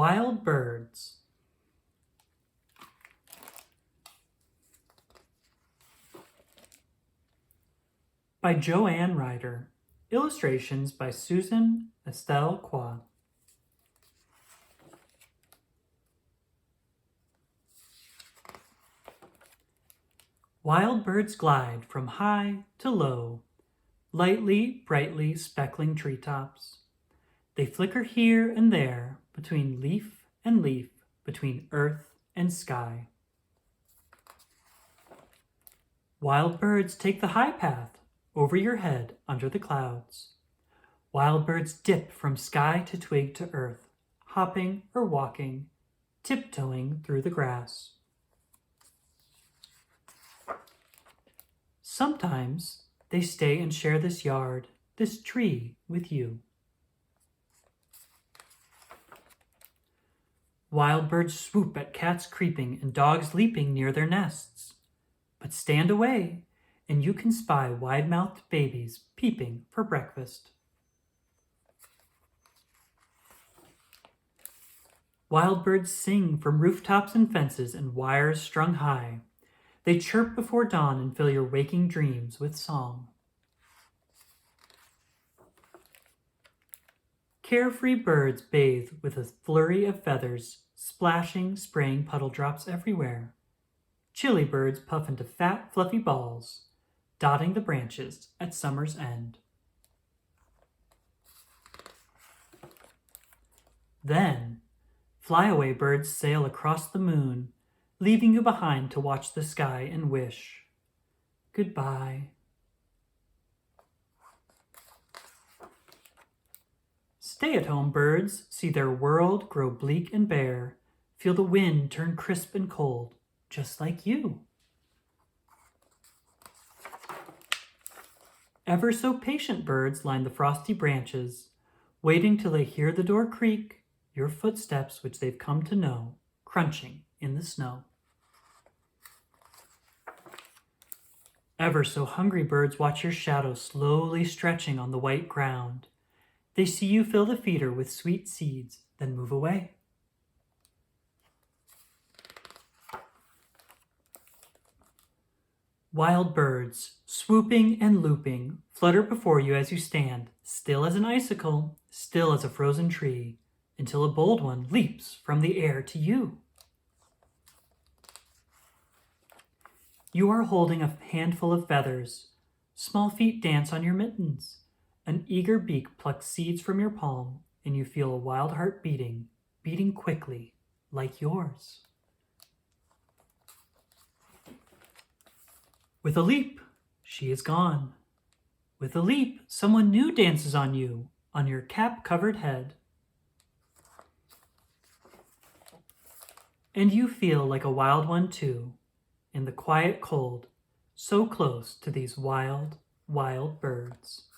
Wild Birds. By Joanne Ryder. Illustrations by Susan Estelle Kwas. Wild birds glide from high to low, lightly, brightly speckling treetops. They flicker here and there, between leaf and leaf, between earth and sky. Wild birds take the high path, over your head, under the clouds. Wild birds dip from sky to twig to earth, hopping or walking, tiptoeing through the grass. Sometimes they stay and share this yard, this tree with you. Wild birds swoop at cats creeping and dogs leaping near their nests. But stand away, and you can spy wide-mouthed babies peeping for breakfast. Wild birds sing from rooftops and fences and wires strung high. They chirp before dawn and fill your waking dreams with song. Carefree birds bathe with a flurry of feathers, splashing, spraying puddle drops everywhere. Chilly birds puff into fat, fluffy balls, dotting the branches at summer's end. Then, flyaway birds sail across the moon, leaving you behind to watch the sky and wish, goodbye. Stay-at-home birds see their world grow bleak and bare, feel the wind turn crisp and cold, just like you. Ever so patient birds line the frosty branches, waiting till they hear the door creak, your footsteps which they've come to know, crunching in the snow. Ever so hungry birds watch your shadow slowly stretching on the white ground. They see you fill the feeder with sweet seeds, then move away. Wild birds, swooping and looping, flutter before you as you stand, still as an icicle, still as a frozen tree, until a bold one leaps from the air to you. You are holding a handful of feathers. Small feet dance on your mittens. An eager beak plucks seeds from your palm, and you feel a wild heart beating, beating quickly, like yours. With a leap, she is gone. With a leap, someone new dances on you, on your cap-covered head. And you feel like a wild one too, in the quiet cold, so close to these wild, wild birds.